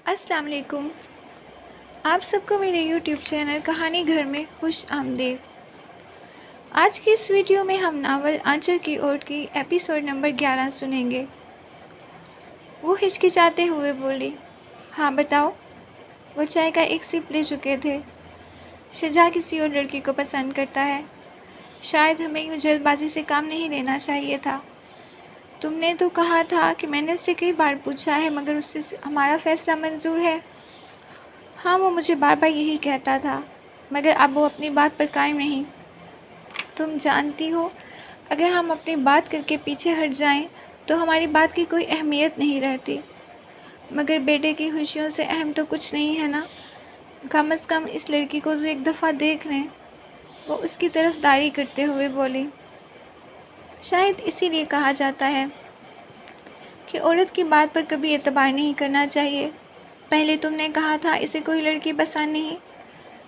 السلام علیکم۔ آپ سب کو میرے یوٹیوب چینل کہانی گھر میں خوش آمدید۔ آج کی اس ویڈیو میں ہم ناول آنچل کی اوٹ کی ایپیسوڈ نمبر 11 سنیں گے۔ وہ ہچکچاتے ہوئے بولی، ہاں بتاؤ۔ وہ چائے کا ایک سپ لے چکے تھے۔ شجاع کسی اور لڑکی کو پسند کرتا ہے۔ شاید ہمیں یوں جلد بازی سے کام نہیں لینا چاہیے تھا۔ تم نے تو کہا تھا کہ میں نے اس سے کئی بار پوچھا ہے مگر اس سے ہمارا فیصلہ منظور ہے۔ ہاں، وہ مجھے بار بار یہی کہتا تھا مگر اب وہ اپنی بات پر قائم نہیں۔ تم جانتی ہو، اگر ہم اپنی بات کر کے پیچھے ہٹ جائیں تو ہماری بات کی کوئی اہمیت نہیں رہتی۔ مگر بیٹے کی خوشیوں سے اہم تو کچھ نہیں ہے نا۔ کم از کم اس لڑکی کو تو ایک دفعہ دیکھ لیں۔ وہ اس کی طرف داڑھی کرتے ہوئے بولی، شاید اسی لیے کہا جاتا ہے کہ عورت کی بات پر کبھی اعتبار نہیں کرنا چاہیے۔ پہلے تم نے کہا تھا اسے کوئی لڑکی پسند نہیں،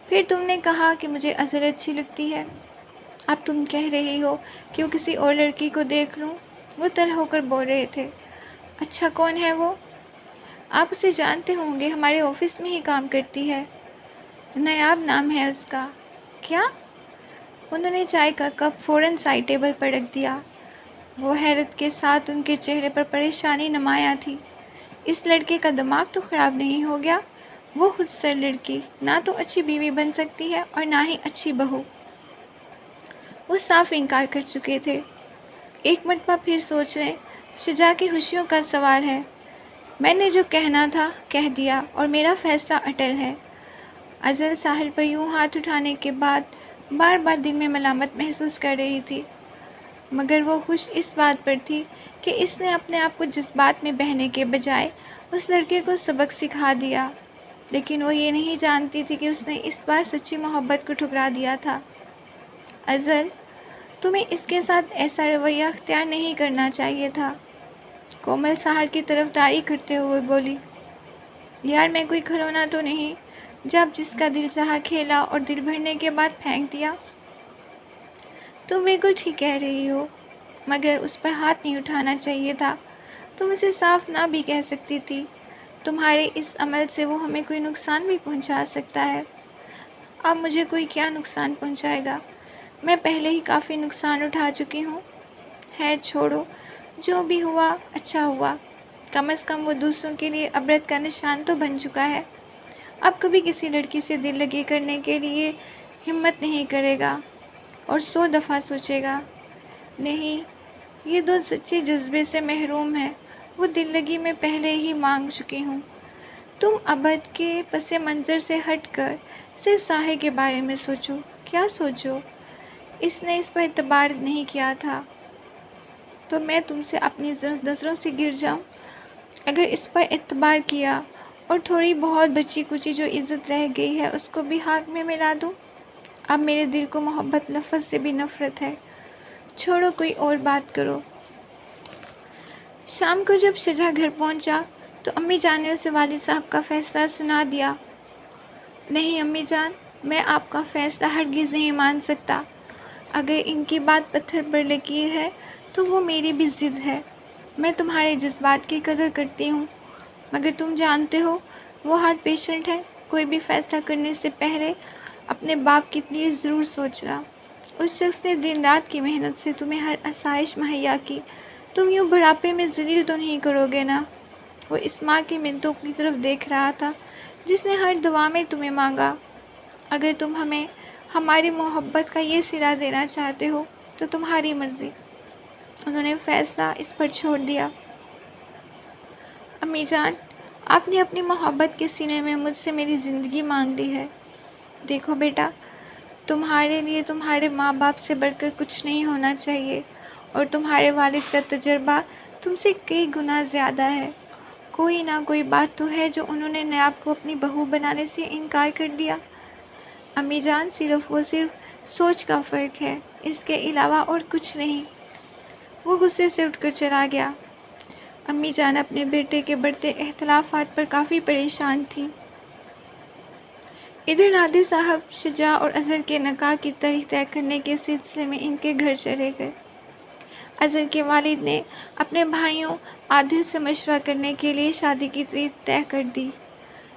پھر تم نے کہا کہ مجھے اظہر اچھی لگتی ہے، اب تم کہہ رہی ہو کہ وہ کسی اور لڑکی کو دیکھ لوں۔ وہ تر ہو کر بول رہے تھے، اچھا کون ہے وہ؟ آپ اسے جانتے ہوں گے، ہمارے آفس میں ہی کام کرتی ہے۔ نیاب نام ہے اس کا۔ کیا؟ انہوں نے چائے کا کپ فوراً سائڈ ٹیبل پر رکھ دیا۔ وہ حیرت کے ساتھ ان کے چہرے پر پریشانی نمایاں تھی۔ اس لڑکے کا دماغ تو خراب نہیں ہو گیا؟ وہ خود سر لڑکی نہ تو اچھی بیوی بن سکتی ہے اور نہ ہی اچھی بہو۔ وہ صاف انکار کر چکے تھے۔ ایک مرتبہ پھر سوچ لیں، شجاع کی خوشیوں کا سوال ہے۔ میں نے جو کہنا تھا کہہ دیا اور میرا فیصلہ اٹل ہے۔ ازل ساحل پر یوں ہاتھ اٹھانے کے بعد بار بار دل میں ملامت محسوس کر رہی تھی، مگر وہ خوش اس بات پر تھی کہ اس نے اپنے آپ کو جذبات میں بہنے کے بجائے اس لڑکے کو سبق سکھا دیا۔ لیکن وہ یہ نہیں جانتی تھی کہ اس نے اس بار سچی محبت کو ٹھکرا دیا تھا۔ ازل، تمہیں اس کے ساتھ ایسا رویہ اختیار نہیں کرنا چاہیے تھا۔ کومل ساحل کی طرف داڑھی کرتے ہوئے بولی، یار میں کوئی کھلونا تو نہیں جب جس کا دل چاہا کھیلا اور دل بھرنے کے بعد پھینک دیا۔ تم بالکل ٹھیک کہہ رہی ہو، مگر اس پر ہاتھ نہیں اٹھانا چاہیے تھا۔ تم اسے صاف نہ بھی کہہ سکتی تھی۔ تمہارے اس عمل سے وہ ہمیں کوئی نقصان بھی پہنچا سکتا ہے۔ اب مجھے کوئی کیا نقصان پہنچائے گا؟ میں پہلے ہی کافی نقصان اٹھا چکی ہوں۔ خیر چھوڑو، جو بھی ہوا اچھا ہوا۔ کم از کم وہ دوسروں کے لیے عبرت کا نشان تو بن چکا ہے۔ اب کبھی کسی لڑکی سے دل لگی کرنے کے لیے ہمت نہیں کرے گا اور 100 دفعہ سوچے گا۔ نہیں، یہ دو سچے جذبے سے محروم ہے۔ وہ دل لگی میں پہلے ہی مانگ چکی ہوں۔ تم ابد کے پس منظر سے ہٹ کر صرف ساحل کے بارے میں سوچو۔ کیا سوچو؟ اس نے اس پر اعتبار نہیں کیا تھا تو میں تم سے اپنی نظروں سے گر جاؤں؟ اگر اس پر اعتبار کیا اور تھوڑی بہت بچی کچی جو عزت رہ گئی ہے اس کو بھی ہاتھ میں ملا دوں؟ اب میرے دل کو محبت لفظ سے بھی نفرت ہے۔ چھوڑو، کوئی اور بات کرو۔ شام کو جب شجاع گھر پہنچا تو امی جان نے اسے والد صاحب کا فیصلہ سنا دیا۔ نہیں امی جان، میں آپ کا فیصلہ ہرگز نہیں مان سکتا۔ اگر ان کی بات پتھر پر لکیر ہے تو وہ میری بھی ضد ہے۔ میں تمہارے جذبات کی قدر کرتی ہوں، مگر تم جانتے ہو وہ ہارٹ پیشنٹ ہے۔ کوئی بھی فیصلہ کرنے سے پہلے اپنے باپ کے لیے ضرور سوچنا۔ اس شخص نے دن رات کی محنت سے تمہیں ہر آسائش مہیا کی، تم یوں بڑھاپے میں ذلیل تو نہیں کرو گے نا؟ وہ اس ماں کی منتوں کی طرف دیکھ رہا تھا جس نے ہر دعا میں تمہیں مانگا۔ اگر تم ہمیں ہماری محبت کا یہ صلہ دینا چاہتے ہو تو تمہاری مرضی۔ انہوں نے فیصلہ اس پر چھوڑ دیا۔ امی جان، آپ نے اپنی محبت کے سینے میں مجھ سے میری زندگی مانگ لی ہے۔ دیکھو بیٹا، تمہارے لیے تمہارے ماں باپ سے بڑھ کر کچھ نہیں ہونا چاہیے، اور تمہارے والد کا تجربہ تم سے کئی گنا زیادہ ہے۔ کوئی نہ کوئی بات تو ہے جو انہوں نے نیاب کو اپنی بہو بنانے سے انکار کر دیا۔ امی جان، صرف سوچ کا فرق ہے، اس کے علاوہ اور کچھ نہیں۔ وہ غصے سے اٹھ کر چلا گیا۔ امی جان اپنے بیٹے کے بڑھتے اختلافات پر کافی پریشان تھیں۔ ادھر نادر صاحب شجاع اور اظہر کے نکاح کی تاریخ طے کرنے کے سلسلے میں ان کے گھر چلے گئے۔ اظہر کے والد نے اپنے بھائیوں عادل سے مشورہ کرنے کے لیے شادی کی تاریخ طے کر دی۔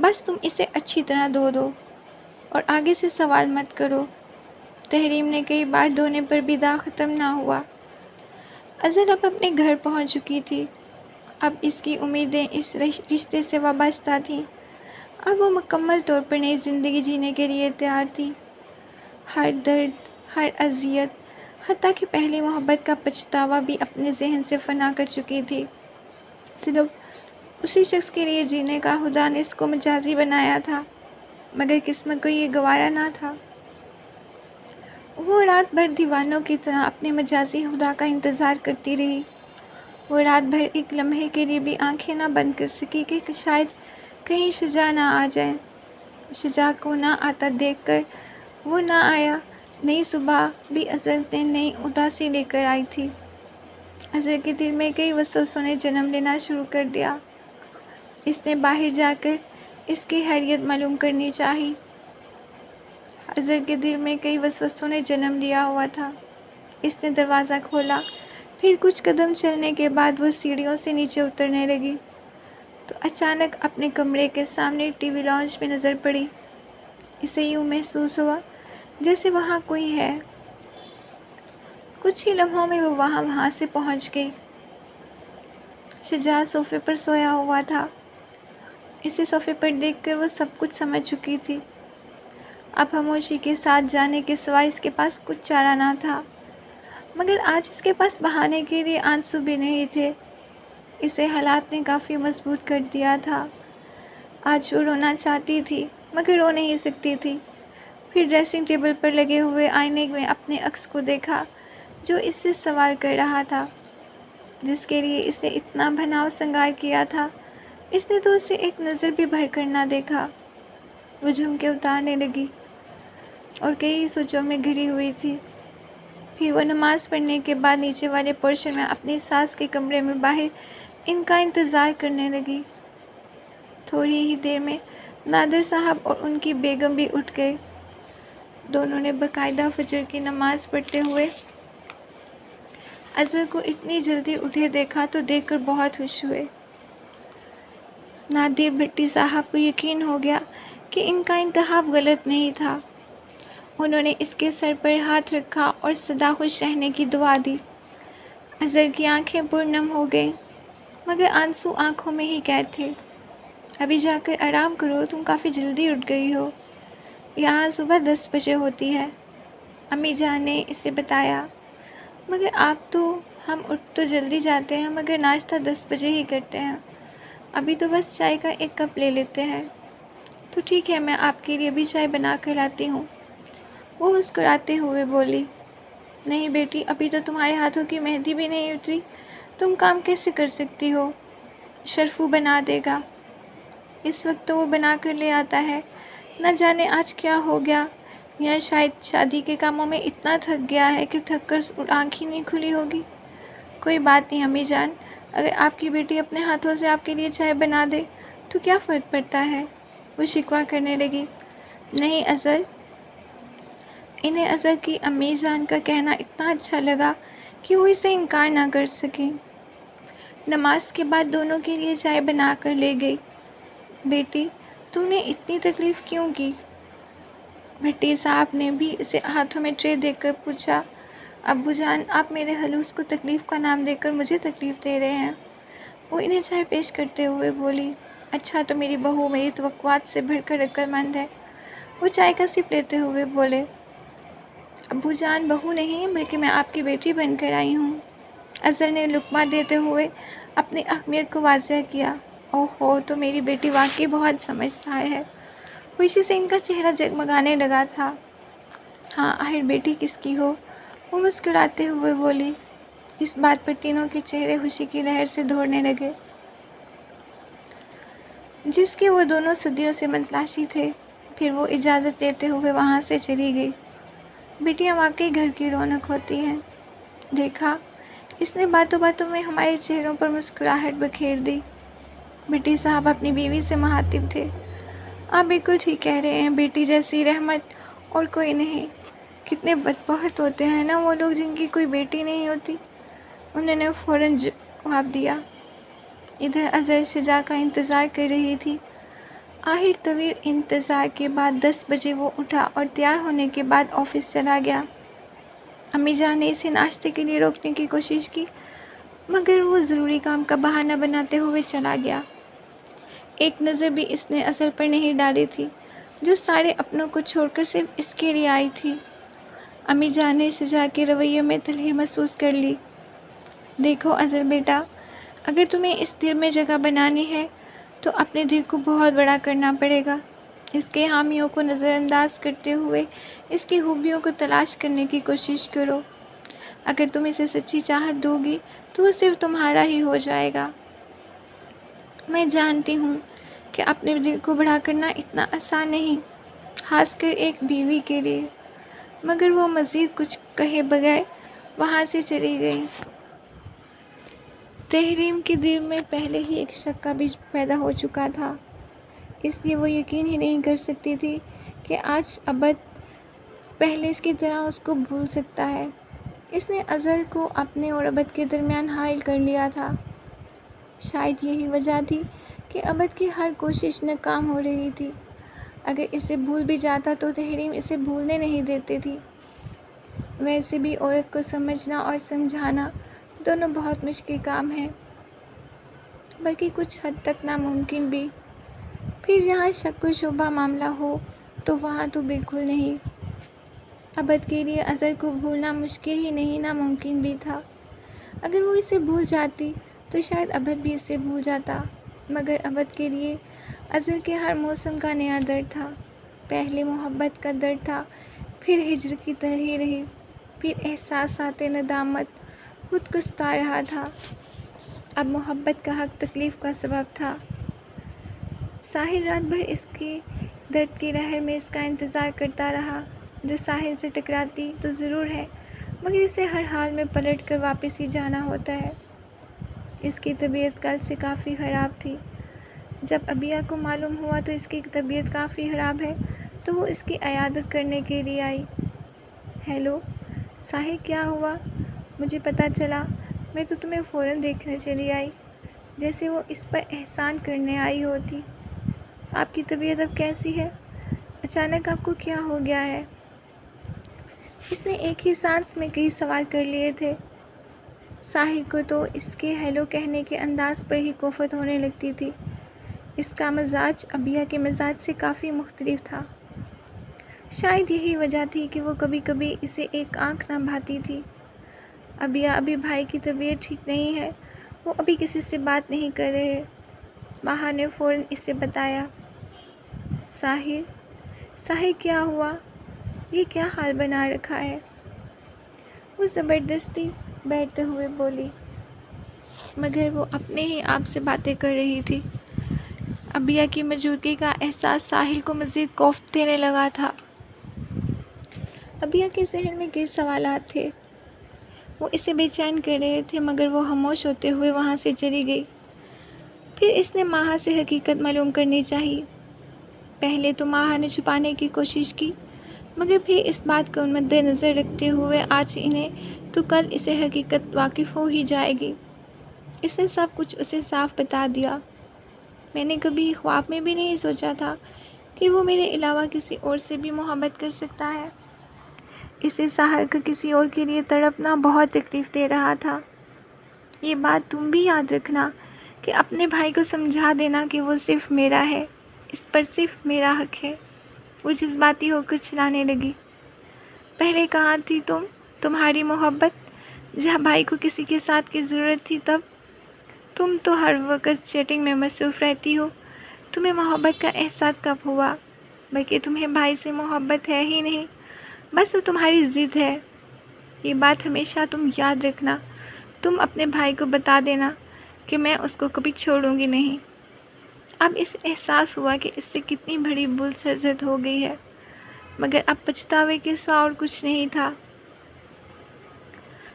بس تم اسے اچھی طرح دھو دو اور آگے سے سوال مت کرو۔ تحریم نے کئی بار دھونے پر بھی داغ ختم نہ ہوا۔ اظہر اب اپنے گھر پہنچ چکی تھی۔ اب اس کی امیدیں اس رشتے سے وابستہ تھیں۔ اب وہ مکمل طور پر نئی زندگی جینے کے لیے تیار تھی۔ ہر درد، ہر اذیت، حتیٰ کہ پہلی محبت کا پچھتاوا بھی اپنے ذہن سے فنا کر چکی تھی۔ صرف اسی شخص کے لیے جینے کا خدا نے اس کو مجازی بنایا تھا، مگر قسمت کو یہ گوارا نہ تھا۔ وہ رات بھر دیوانوں کی طرح اپنے مجازی خدا کا انتظار کرتی رہی۔ وہ رات بھر ایک لمحے کے لیے بھی آنکھیں نہ بند کر سکی کہ شاید کہیں شجاع نہ آ جائے۔ شجاع کو نہ آتا دیکھ کر وہ نہ آیا۔ نئی صبح بھی اظہر نے نئی اداسی لے کر آئی تھی۔ اظہر کے دل میں کئی وسوسوں نے جنم لینا شروع کر دیا۔ اس نے باہر جا کر اس کی خیریت معلوم کرنی چاہی۔ اظہر کے دل میں کئی وسوسوں نے جنم لیا ہوا تھا۔ اس نے دروازہ کھولا، پھر کچھ قدم چلنے کے بعد وہ سیڑھیوں سے نیچے اترنے لگی تو اچانک اپنے کمرے کے سامنے ٹی وی لاؤنج میں نظر پڑی۔ اسے یوں محسوس ہوا جیسے وہاں کوئی ہے۔ کچھ ہی لمحوں میں وہ وہاں سے پہنچ گئی۔ شجاع صوفے پر سویا ہوا تھا۔ اسے صوفے پر دیکھ کر وہ سب کچھ سمجھ چکی تھی۔ اب خاموشی کے ساتھ جانے کے سوائے اس کے پاس کچھ چارہ نہ تھا، مگر آج اس کے پاس بہانے کے لیے آنسو بھی نہیں تھے۔ اسے حالات نے کافی مضبوط کر دیا تھا۔ آج وہ رونا چاہتی تھی مگر رو نہیں سکتی تھی۔ پھر ڈریسنگ ٹیبل پر لگے ہوئے آئینے میں اپنے عکس کو دیکھا جو اس سے سوال کر رہا تھا، جس کے لیے اسے اتنا بھناؤ سنگار کیا تھا۔ اس نے تو اسے ایک نظر بھی بھر کر نہ دیکھا۔ وہ جھمکے اتارنے لگی اور کئی سوچوں میں گھری ہوئی تھی۔ پھر وہ نماز پڑھنے کے بعد نیچے والے پورشن میں اپنی ساس کے کمرے میں باہر ان کا انتظار کرنے لگی۔ تھوڑی ہی دیر میں نادر صاحب اور ان کی بیگم بھی اٹھ گئے۔ دونوں نے باقاعدہ فجر کی نماز پڑھتے ہوئے اظہر کو اتنی جلدی اٹھے دیکھا تو دیکھ کر بہت خوش ہوئے۔ نادر بھٹی صاحب کو یقین ہو گیا کہ ان کا انتخاب غلط نہیں تھا۔ انہوں نے اس کے سر پر ہاتھ رکھا اور سدا خوش رہنے کی دعا دی۔ اظہر کی آنکھیں پرنم ہو گئیں، مگر آنسو آنکھوں میں ہی قید تھے۔ ابھی جا کر آرام کرو، تم کافی جلدی اٹھ گئی ہو۔ یہاں صبح 10 بجے ہوتی ہے، امی جان نے اسے بتایا۔ مگر ہم اٹھ تو جلدی جاتے ہیں مگر ناشتہ 10 بجے ہی کرتے ہیں۔ ابھی تو بس چائے کا ایک کپ لے لیتے ہیں۔ تو ٹھیک ہے، میں آپ کے لیے بھی چائے بنا کر لاتی ہوں، وہ مسکراتے ہوئے بولی۔ نہیں بیٹی، ابھی تو تمہارے ہاتھوں کی مہندی بھی نہیں اتری، تم کام کیسے کر سکتی ہو؟ شرفو بنا دے گا۔ اس وقت تو وہ بنا کر لے آتا ہے، نہ جانے آج کیا ہو گیا، یا شاید شادی کے کاموں میں اتنا تھک گیا ہے کہ تھک کر آنکھ ہی نہیں کھلی ہوگی۔ کوئی بات نہیں امی جان، اگر آپ کی بیٹی اپنے ہاتھوں سے آپ کے لیے چائے بنا دے تو کیا فرق پڑتا ہے، وہ شکوہ کرنے لگی۔ نہیں اظہر، انہیں اظہر کی امی جان کا کہنا اتنا اچھا لگا کہ وہ اسے انکار نہ کر سکیں۔ نماز کے بعد دونوں کے لیے چائے بنا کر لے گئی۔ بیٹی، تم نے اتنی تکلیف کیوں کی؟ بھٹی صاحب نے بھی اسے ہاتھوں میں ٹرے دے کر پوچھا۔ ابو جان، آپ میرے خلوص کو تکلیف کا نام دے کر مجھے تکلیف دے رہے ہیں، وہ انہیں چائے پیش کرتے ہوئے بولی۔ اچھا، تو میری بہو میری توقعات سے بڑھ کر عقل مند ہے، وہ چائے کا سپ لیتے ہوئے بولے۔ ابو جان، بہو نہیں بلکہ میں آپ کی بیٹی بن کر آئی ہوں، اظہر نے لقمہ دیتے ہوئے اپنی اہمیت کو واضح کیا۔ اوہو، تو میری بیٹی واقعی بہت سمجھدار ہے۔ خوشی سے ان کا چہرہ جگمگانے لگا تھا۔ ہاں، آخر بیٹی کس کی ہو، وہ مسکراتے ہوئے بولی۔ اس بات پر تینوں کے چہرے خوشی کی لہر سے دوڑنے لگے، جس کے وہ دونوں صدیوں سے متلاشی تھے۔ پھر وہ اجازت لیتے ہوئے وہاں سے چلی گئی۔ بیٹیاں واقعی گھر کی رونق ہوتی ہیں، دیکھا، اس نے باتوں باتوں میں ہمارے چہروں پر مسکراہٹ بکھیر دی۔ بھٹی صاحب اپنی بیوی سے مخاطب تھے۔ آپ بالکل ٹھیک کہہ رہے ہیں، بیٹی جیسی رحمت اور کوئی نہیں۔ کتنے بدبخت ہوتے ہیں نا وہ لوگ جن کی کوئی بیٹی نہیں ہوتی، انہوں نے فوراً جواب دیا۔ ادھر اظہر شجاع کا انتظار کر رہی تھی۔ آخر طویل انتظار کے بعد 10 بجے وہ اٹھا اور تیار ہونے کے بعد آفس چلا گیا۔ امی جان نے اسے ناشتے کے لیے روکنے کی کوشش کی مگر وہ ضروری کام کا بہانہ بناتے ہوئے چلا گیا۔ ایک نظر بھی اس نے اظہر پر نہیں ڈالی تھی جو سارے اپنوں کو چھوڑ کر صرف اس کے لیے آئی تھی۔ امی جان نے شجاع کے رویے میں تلخی محسوس کر لی۔ دیکھو اظہر بیٹا، اگر تمہیں اس دل میں جگہ بنانی ہے تو اپنے دل کو بہت بڑا کرنا پڑے گا۔ اس کے حامیوں کو نظر انداز کرتے ہوئے اس کی خوبیوں کو تلاش کرنے کی کوشش کرو۔ اگر تم اسے سچی چاہت دو گی تو وہ صرف تمہارا ہی ہو جائے گا۔ میں جانتی ہوں کہ اپنے دل کو بڑا کرنا اتنا آسان نہیں، خاص کر ایک بیوی کے لیے۔ مگر وہ مزید کچھ کہے بغیر وہاں سے چلی گئی۔ تحریم کے دل میں پہلے ہی ایک شک کا بیج پیدا ہو چکا تھا، اس لیے وہ یقین ہی نہیں کر سکتی تھی کہ آج عبد پہلے اس کی طرح اس کو بھول سکتا ہے۔ اس نے اظہر کو اپنے اور عبد کے درمیان حائل کر لیا تھا۔ شاید یہی وجہ تھی کہ عبد کی ہر کوشش ناکام ہو رہی تھی۔ اگر اسے بھول بھی جاتا تو تحریم اسے بھولنے نہیں دیتی تھی۔ ویسے بھی عورت کو سمجھنا اور سمجھانا دونوں بہت مشکل کام ہے، بلکہ کچھ حد تک ناممکن بھی۔ پھر جہاں شک و شبہ معاملہ ہو تو وہاں تو بالکل نہیں۔ عبد کے لیے اظہر کو بھولنا مشکل ہی نہیں ناممکن بھی تھا۔ اگر وہ اسے بھول جاتی تو شاید عبد بھی اسے بھول جاتا، مگر عبد کے لیے اظہر کے ہر موسم کا نیا درد تھا۔ پہلے محبت کا درد تھا، پھر ہجر کی تلخی رہی، پھر احساسات ندامت خود کو ستا رہا تھا، اب محبت کا حق تکلیف کا سبب تھا۔ ساحل رات بھر اس کے درد کی لہر میں اس کا انتظار کرتا رہا۔ جو ساحل سے ٹکراتی تو ضرور ہے مگر اسے ہر حال میں پلٹ کر واپس ہی جانا ہوتا ہے۔ اس کی طبیعت کل سے کافی خراب تھی۔ جب عبیہ کو معلوم ہوا تو اس کی طبیعت کافی خراب ہے تو وہ اس کی عیادت کرنے کے لیے آئی۔ ہیلو ساحل، کیا ہوا؟ مجھے پتہ چلا، میں تو تمہیں فوراً دیکھنے چلی آئی، جیسے وہ اس پر احسان کرنے آئی ہوتی۔ آپ کی طبیعت اب کیسی ہے؟ اچانک آپ کو کیا ہو گیا ہے؟ اس نے ایک ہی سانس میں کئی سوال کر لیے تھے۔ ساحل کو تو اس کے ہیلو کہنے کے انداز پر ہی کوفت ہونے لگتی تھی۔ اس کا مزاج عبیہ کے مزاج سے کافی مختلف تھا۔ شاید یہی وجہ تھی کہ وہ کبھی کبھی اسے ایک آنکھ نہ بھاتی تھی۔ عبیہ، ابھی بھائی کی طبیعت ٹھیک نہیں ہے، وہ ابھی کسی سے بات نہیں کر رہے۔ ماہا نے فوراً اسے بتایا۔ ساحل کیا ہوا؟ یہ کیا حال بنا رکھا ہے؟ وہ زبردستی بیٹھتے ہوئے بولی، مگر وہ اپنے ہی آپ سے باتیں کر رہی تھی۔ عبیہ کی موجودگی کا احساس ساحل کو مزید کوفت دینے لگا تھا۔ عبیہ کے ذہن میں کئی سوالات تھے، وہ اسے بے چین کر رہے تھے، مگر وہ خاموش ہوتے ہوئے وہاں سے چلی گئی۔ پھر اس نے ماہا سے حقیقت معلوم کرنی چاہی۔ پہلے تو ماہا نے چھپانے کی کوشش کی، مگر پھر اس بات کو مد نظر رکھتے ہوئے آج انہیں تو کل اسے حقیقت واقف ہو ہی جائے گی۔ اس نے سب کچھ اسے صاف بتا دیا۔ میں نے کبھی خواب میں بھی نہیں سوچا تھا کہ وہ میرے علاوہ کسی اور سے بھی محبت کر سکتا ہے۔ اسے ساحل کا کسی اور کے لیے تڑپنا بہت تکلیف دے رہا تھا۔ یہ بات تم بھی یاد رکھنا کہ اپنے بھائی کو سمجھا دینا کہ وہ صرف میرا ہے، اس پر صرف میرا حق ہے۔ وہ جذباتی ہو کر چلانے لگی۔ پہلے کہاں تھی تمہاری محبت؟ جہاں بھائی کو کسی کے ساتھ کی ضرورت تھی تب؟ تم تو ہر وقت چیٹنگ میں مصروف رہتی ہو، تمہیں محبت کا احساس کب ہوا؟ بلکہ تمہیں بھائی سے محبت ہے ہی نہیں، بس وہ تمہاری ضد ہے۔ یہ بات ہمیشہ تم یاد رکھنا۔ تم اپنے بھائی کو بتا دینا کہ میں اس کو کبھی چھوڑوں گی نہیں۔ اب اس احساس ہوا کہ اس سے کتنی بڑی بھول سرزد ہو گئی ہے، مگر اب پچھتاوے کے سوا اور کچھ نہیں تھا۔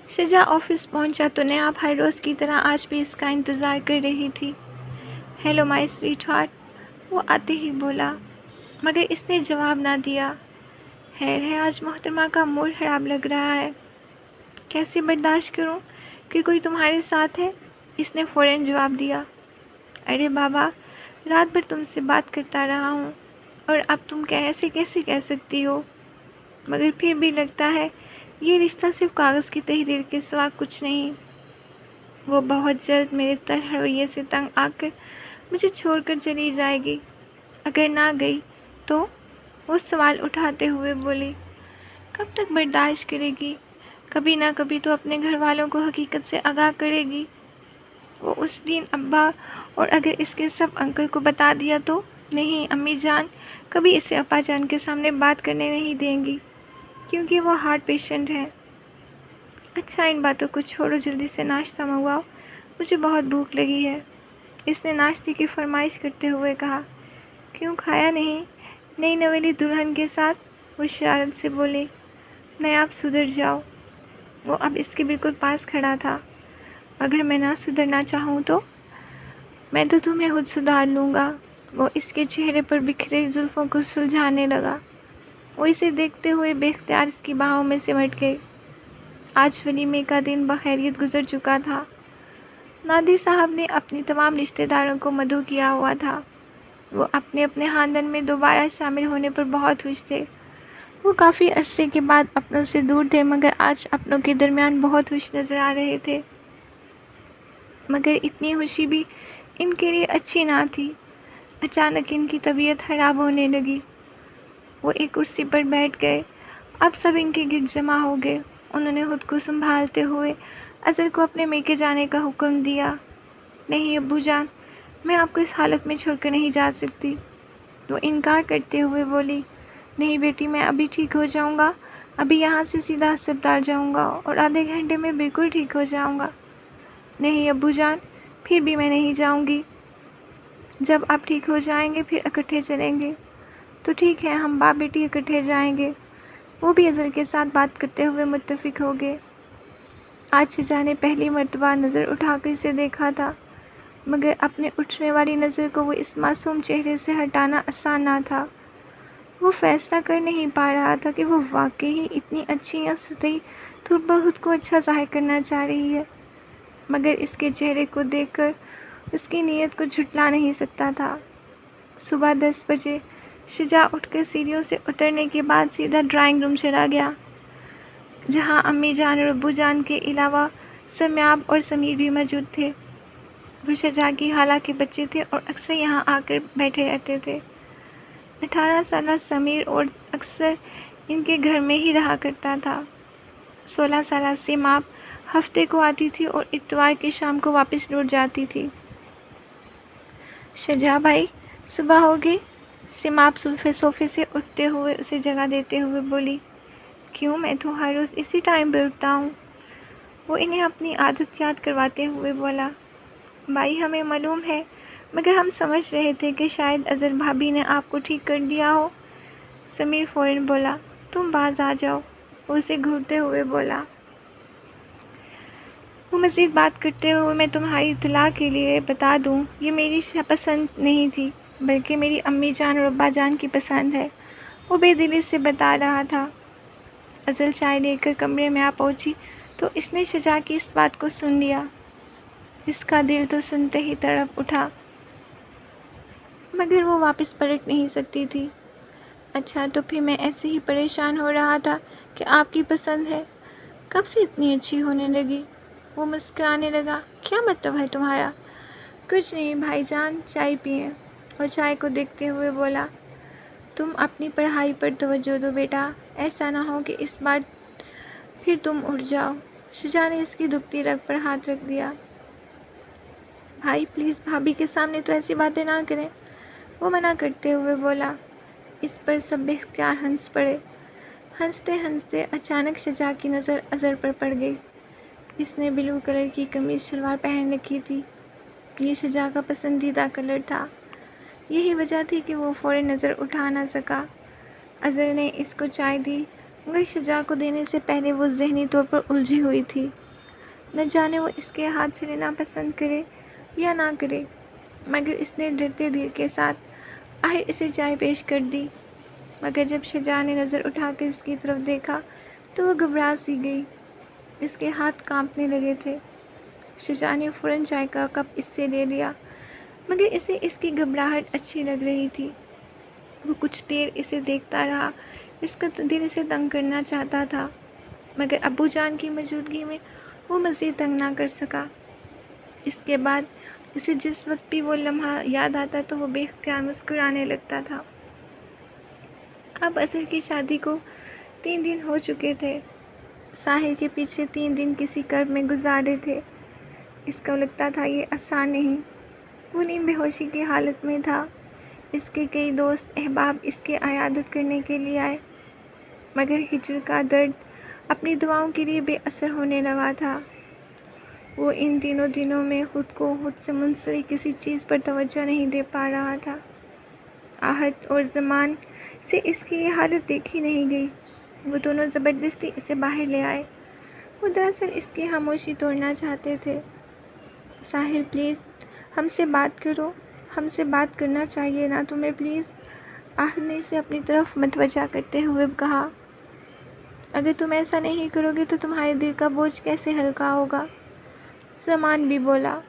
شجاع آفس پہنچا تو نیاب ہر روز کی طرح آج بھی اس کا انتظار کر رہی تھی۔ ہیلو مائی سویٹ ہارٹ، وہ آتے ہی بولا، مگر اس نے جواب نہ دیا۔ خیر ہے، آج محترمہ کا موڈ خراب لگ رہا ہے۔ کیسے برداشت کروں کہ کوئی تمہارے ساتھ ہے؟ اس نے فوراً جواب دیا۔ ارے بابا، رات بھر تم سے بات کرتا رہا ہوں اور اب تم کیسے کہہ سکتی ہو؟ مگر پھر بھی لگتا ہے یہ رشتہ صرف کاغذ کی تحریر کے سوا کچھ نہیں۔ وہ بہت جلد میرے طرح رویے سے تنگ آ کر مجھے چھوڑ کر چلی جائے گی۔ اگر نہ گئی تو؟ وہ سوال اٹھاتے ہوئے بولی۔ کب تک برداشت کرے گی؟ کبھی نہ کبھی تو اپنے گھر والوں کو حقیقت سے آگاہ کرے گی۔ وہ اس دن ابا اور اگر اس کے سب انکل کو بتا دیا تو؟ نہیں امی جان، کبھی اسے ابا جان کے سامنے بات کرنے نہیں دیں گی، کیونکہ وہ ہارٹ پیشنٹ ہے۔ اچھا ان باتوں کو چھوڑو، جلدی سے ناشتہ منگواؤ، مجھے بہت بھوک لگی ہے، اس نے ناشتے کی فرمائش کرتے ہوئے کہا۔ کیوں کھایا نہیں؟ نئی نویلی دلہن کے ساتھ وہ شرارت سے بولی۔ نہیں آپ سدھر جاؤ۔ وہ اب اس کے بالکل پاس کھڑا تھا۔ اگر میں نہ سدھرنا چاہوں تو؟ میں تو تمہیں خود سدھار لوں گا۔ وہ اس کے چہرے پر بکھرے زلفوں کو سلجھانے لگا۔ وہ اسے دیکھتے ہوئے بے اختیار اس کی باہوں میں سمٹ گئی۔ آج ولیمے کا دن بخیریت گزر چکا تھا۔ نادر صاحب نے اپنی تمام رشتہ داروں کو مدعو کیا ہوا تھا۔ وہ اپنے خاندان میں دوبارہ شامل ہونے پر بہت خوش تھے۔ وہ کافی عرصے کے بعد اپنوں سے دور تھے، مگر آج اپنوں کے درمیان بہت خوش نظر آ رہے تھے۔ مگر اتنی خوشی بھی ان کے لیے اچھی نہ تھی۔ اچانک ان کی طبیعت خراب ہونے لگی۔ وہ ایک کرسی پر بیٹھ گئے۔ اب سب ان کے گرد جمع ہو گئے۔ انہوں نے خود کو سنبھالتے ہوئے اظہر کو اپنے میکے جانے کا حکم دیا۔ نہیں ابو جان، میں آپ کو اس حالت میں چھوڑ کر نہیں جا سکتی۔ وہ انکار کرتے ہوئے بولی۔ نہیں بیٹی، میں ابھی ٹھیک ہو جاؤں گا، ابھی یہاں سے سیدھا ہسپتال جاؤں گا اور آدھے گھنٹے میں بالکل ٹھیک ہو جاؤں گا۔ نہیں ابو جان، پھر بھی میں نہیں جاؤں گی۔ جب آپ ٹھیک ہو جائیں گے پھر اکٹھے چلیں گے۔ تو ٹھیک ہے، ہم باپ بیٹی اکٹھے جائیں گے۔ وہ بھی اظہر کے ساتھ بات کرتے ہوئے متفق ہو گئے۔ آج شجاع نے پہلی مرتبہ نظر اٹھا کر اسے دیکھا تھا، مگر اپنے اٹھنے والی نظر کو وہ اس معصوم چہرے سے ہٹانا آسان نہ تھا۔ وہ فیصلہ کر نہیں پا رہا تھا کہ وہ واقعی اتنی اچھی یا سطحی طور پر خود کو اچھا ظاہر کرنا چاہ رہی ہے، مگر اس کے چہرے کو دیکھ کر اس کی نیت کو جھٹلا نہیں سکتا تھا۔ صبح 10 بجے شجاع اٹھ کر سیڑھیوں سے اترنے کے بعد سیدھا ڈرائنگ روم چلا گیا، جہاں امی جان اور ابو جان کے علاوہ سمیاب اور سمیر بھی موجود تھے۔ وہ شجاع کی خالہ کے بچے تھے اور اکثر یہاں آ کر بیٹھے رہتے تھے۔ 18 سالہ سمیر اور اکثر ان کے گھر میں ہی رہا کرتا تھا۔ 16 سالہ سمیاب ہفتے کو آتی تھی اور اتوار کی شام کو واپس لوٹ جاتی تھی۔ شجاع بھائی، صبح ہو گئی؟ سمیاب صوفے سے اٹھتے ہوئے اسے جگہ دیتے ہوئے بولی۔ کیوں، میں تو ہر روز اسی ٹائم پہ اٹھتا ہوں۔ وہ انہیں اپنی عادت یاد کرواتے ہوئے بولا۔ بھائی ہمیں معلوم ہے، مگر ہم سمجھ رہے تھے کہ شاید اظہر بھابھی نے آپ کو ٹھیک کر دیا ہو۔ سمیر فوراً بولا۔ تم باز آ جاؤ، وہ اسے گھورتے ہوئے بولا۔ وہ مزید بات کرتے ہوئے، میں تمہاری اطلاع کے لیے بتا دوں، یہ میری پسند نہیں تھی، بلکہ میری امی جان اور ابا جان کی پسند ہے، وہ بے دلی سے بتا رہا تھا۔ اظہر چائے لے کر کمرے میں آ پہنچی تو اس نے شجاع کی اس بات کو سن لیا۔ اس کا دل تو سنتے ہی تڑپ اٹھا، مگر وہ واپس پلٹ نہیں سکتی تھی۔ اچھا تو پھر میں ایسے ہی پریشان ہو رہا تھا کہ آپ کی پسند ہے، کب سے اتنی اچھی ہونے لگی؟ وہ مسکرانے لگا۔ کیا مطلب ہے تمہارا؟ کچھ نہیں بھائی جان، چائے پئیں۔ وہ چائے کو دیکھتے ہوئے بولا۔ تم اپنی پڑھائی پر توجہ دو بیٹا، ایسا نہ ہو کہ اس بار پھر تم اٹھ جاؤ۔ شجاع نے اس کی دکھتی رگ پر ہاتھ رکھ دیا۔ بھائی پلیز بھابھی کے سامنے تو ایسی باتیں نہ کریں، وہ منع کرتے ہوئے بولا۔ اس پر سب بے اختیار ہنس پڑے۔ ہنستے ہنستے اچانک شجاع کی نظر اظہر پر پڑ گئی۔ اس نے بلو کلر کی قمیض شلوار پہن رکھی تھی۔ یہ شجاع کا پسندیدہ کلر تھا، یہی وجہ تھی کہ وہ فوراً نظر اٹھا نہ سکا۔ اظہر نے اس کو چائے دی، مگر شجاع کو دینے سے پہلے وہ ذہنی طور پر الجھی ہوئی تھی۔ نہ جانے وہ اس کے ہاتھ سے لینا پسند کرے یا نہ کرے، مگر اس نے ڈرتے دل کے ساتھ آخر اسے چائے پیش کر دی۔ مگر جب شجاع نے نظر اٹھا کر اس کی طرف دیکھا تو وہ گھبرا سی گئی، اس کے ہاتھ کانپنے لگے تھے۔ شجاع نے فوراً چائے کا کپ اس سے لے لیا، مگر اسے اس کی گھبراہٹ اچھی لگ رہی تھی۔ وہ کچھ دیر اسے دیکھتا رہا، اس کا دل اسے تنگ کرنا چاہتا تھا، مگر ابو جان کی موجودگی میں وہ مزید تنگ نہ کر سکا۔ اس کے بعد اسے جس وقت بھی وہ لمحہ یاد آتا تو وہ بے اختیار مسکرانے لگتا تھا۔ اب اصل کی شادی کو 3 دن ہو چکے تھے۔ ساحل کے پیچھے 3 دن کسی کرب میں گزارے تھے۔ اس کو لگتا تھا یہ آسان نہیں۔ وہ نیم بے ہوشی کی حالت میں تھا۔ اس کے کئی دوست احباب اس کی عیادت کرنے کے لیے آئے، مگر ہجر کا درد اپنی دعاؤں کے لیے بے اثر ہونے لگا تھا۔ وہ ان تینوں دنوں میں خود سے منسلک کسی چیز پر توجہ نہیں دے پا رہا تھا۔ آہت اور زمان سے اس کی یہ حالت دیکھی نہیں گئی۔ وہ دونوں زبردستی اسے باہر لے آئے۔ وہ دراصل اس کی خاموشی توڑنا چاہتے تھے۔ ساحل پلیز ہم سے بات کرو، ہم سے بات کرنا چاہیے نا تمہیں پلیز، آہت نے اسے اپنی طرف متوجہ کرتے ہوئے کہا۔ اگر تم ایسا نہیں کرو گے تو تمہارے دل کا بوجھ کیسے ہلکا ہوگا؟ زمان بھی بولا۔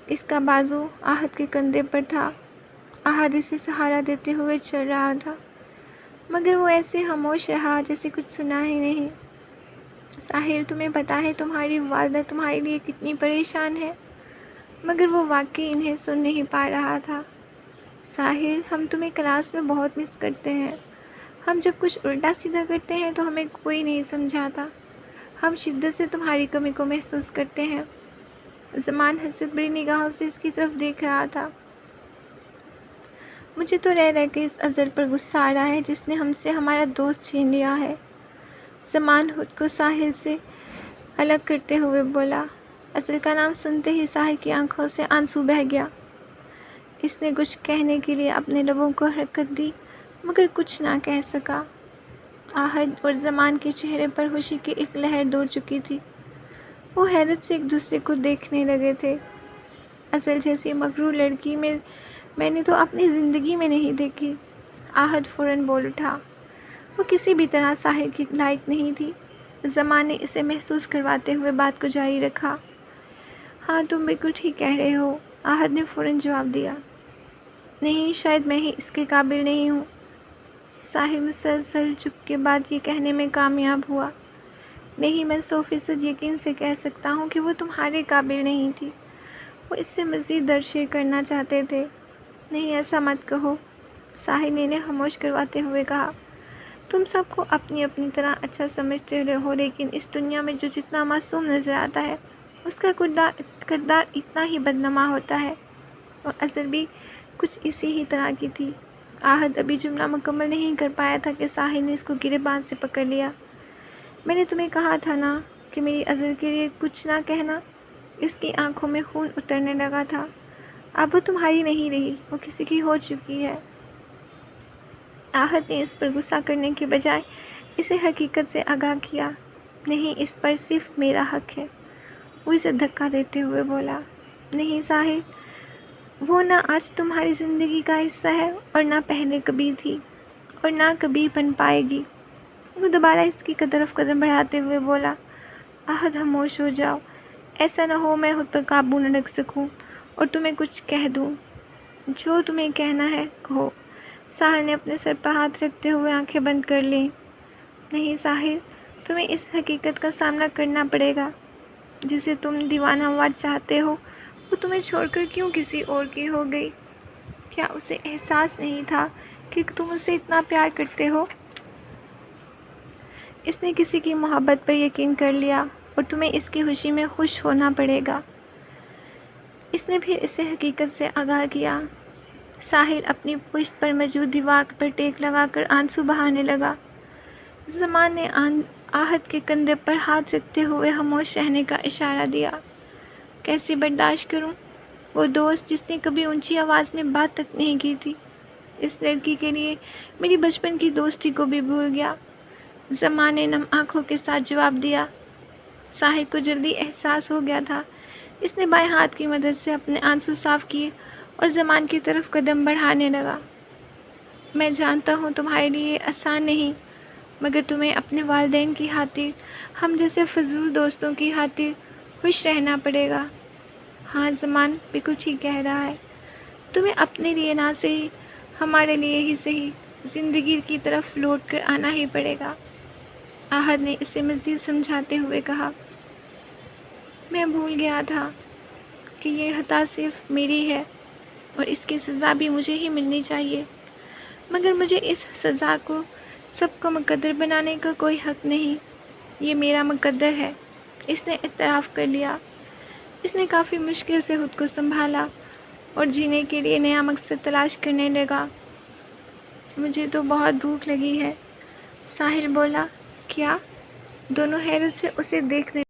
اس کا بازو آہت کے کندھے پر تھا۔ آہت اسے سہارا دیتے ہوئے چل رہا تھا، مگر وہ ایسے خاموش رہا جیسے کچھ سنا ہی نہیں۔ ساحل تمہیں پتہ ہے تمہاری والدہ تمہارے لیے کتنی پریشان ہے؟ مگر وہ واقعی انہیں سن نہیں پا رہا تھا۔ ساحل ہم تمہیں کلاس میں بہت مس کرتے ہیں۔ ہم جب کچھ الٹا سیدھا کرتے ہیں تو ہمیں کوئی نہیں سمجھاتا۔ ہم شدت سے تمہاری کمی کو محسوس کرتے ہیں۔ زمان حسرت بھری نگاہوں سے اس کی طرف دیکھ رہا تھا۔ مجھے تو رہ رہ کے اس اظہر پر غصہ آ رہا ہے جس نے ہم سے ہمارا دوست چھین لیا ہے۔ زمان خود کو ساحل سے الگ کرتے ہوئے بولا۔ اصل کا نام سنتے ہی ساحل کی آنکھوں سے آنسو بہہ گیا۔ اس نے کچھ کہنے کے لیے اپنے لبوں کو حرکت دی، مگر کچھ نہ کہہ سکا۔ آہت اور زمان کے چہرے پر خوشی کی ایک لہر دوڑ چکی تھی۔ وہ حیرت سے ایک دوسرے کو دیکھنے لگے تھے۔ اصل جیسی مغرور لڑکی میں نے تو اپنی زندگی میں نہیں دیکھی۔ آہت فوراً بول اٹھا۔ وہ کسی بھی طرح ساحل کی لائق نہیں تھی۔ زمان نے اسے محسوس کرواتے ہوئے بات کو جاری رکھا۔ ہاں تم بالکل ٹھیک کہہ رہے ہو، آہت نے فوراً جواب دیا۔ نہیں، شاید میں ہی اس کے قابل نہیں ہوں۔ ساحل مسلسل چپ کے بعد یہ کہنے میں کامیاب ہوا۔ نہیں، میں 100% یقین سے کہہ سکتا ہوں کہ وہ تمہارے قابل نہیں تھی۔ وہ اس سے مزید درد شیئر کرنا چاہتے تھے۔ نہیں ایسا مت کہو، ساحل نے انہیں خاموش کرواتے ہوئے کہا۔ تم سب کو اپنی اپنی طرح اچھا سمجھتے ہو، لیکن اس دنیا میں جو جتنا معصوم نظر آتا ہے اس کا کردار اتنا ہی بدنما ہوتا ہے، اور اصل بھی کچھ اسی ہی طرح کی تھی۔ آہت ابھی جملہ مکمل نہیں کر پایا تھا کہ ساحل نے اس کو گریبان سے پکڑ لیا۔ میں نے تمہیں کہا تھا نا کہ میری اصل کے لیے کچھ نہ کہنا۔ اس کی آنکھوں میں خون اترنے لگا تھا۔ اب وہ تمہاری نہیں رہی، وہ کسی کی ہو چکی ہے۔ آہت نے اس پر غصہ کرنے کے بجائے اسے حقیقت سے آگاہ کیا۔ نہیں، اس پر صرف میرا حق ہے، وہ اسے دھکا دیتے ہوئے بولا۔ نہیں ساحل، وہ نہ آج تمہاری زندگی کا حصہ ہے، اور نہ پہلے کبھی تھی، اور نہ کبھی بن پائے گی۔ وہ دوبارہ اس کی طرف قدم بڑھاتے ہوئے بولا۔ آہت خاموش ہو جاؤ، ایسا نہ ہو میں خود پر قابو نہ رکھ سکوں اور تمہیں کچھ کہہ دوں۔ جو تمہیں کہنا ہے کہو۔ ساحل نے اپنے سر پر ہاتھ رکھتے ہوئے آنکھیں بند کر لیں۔ نہیں ساحل، تمہیں اس حقیقت کا سامنا کرنا پڑے گا، جسے تم دیوانہ وار چاہتے ہو وہ تمہیں چھوڑ کر کیوں کسی اور کی ہو گئی؟ کیا اسے احساس نہیں تھا کہ تم اسے اتنا پیار کرتے ہو؟ اس نے کسی کی محبت پر یقین کر لیا اور تمہیں اس کی خوشی میں خوش ہونا پڑے گا۔ اس نے پھر اسے حقیقت سے آگاہ کیا۔ ساحل اپنی پشت پر موجود دیوار پر ٹیک لگا کر آنسو بہانے لگا۔ زمان نے آہت کے کندھے پر ہاتھ رکھتے ہوئے خاموش رہنے کا اشارہ دیا۔ کیسے برداشت کروں؟ وہ دوست جس نے کبھی اونچی آواز میں بات تک نہیں کی تھی، اس لڑکی کے لیے میری بچپن کی دوستی کو بھی بھول گیا۔ زمان نے نم آنکھوں کے ساتھ جواب دیا۔ ساحل کو جلدی احساس ہو گیا تھا۔ اس نے بائیں ہاتھ کی مدد سے اپنے آنسو صاف کیے اور زمان کی طرف قدم بڑھانے لگا۔ میں جانتا ہوں تمہارے لیے آسان نہیں، مگر تمہیں اپنے والدین کی خاطر، ہم جیسے فضول دوستوں کی خاطر خوش رہنا پڑے گا۔ ہاں زمان بالکل ٹھیک کہہ رہا ہے، تمہیں اپنے لیے نہ صحیح، ہمارے لیے ہی صحیح زندگی کی طرف لوٹ کر آنا ہی پڑے گا۔ احد نے اسے مزید سمجھاتے ہوئے کہا، میں بھول گیا تھا کہ یہ خطا صرف میری ہے اور اس کی سزا بھی مجھے ہی ملنی چاہیے، مگر مجھے اس سزا کو سب کو مقدر بنانے کا کوئی حق نہیں۔ یہ میرا مقدر ہے۔ اس نے اعتراف کر لیا۔ اس نے کافی مشکل سے خود کو سنبھالا اور جینے کے لیے نیا مقصد تلاش کرنے لگا۔ مجھے تو بہت بھوک لگی ہے، ساحل بولا۔ کیا؟ دونوں حیرت سے اسے دیکھنے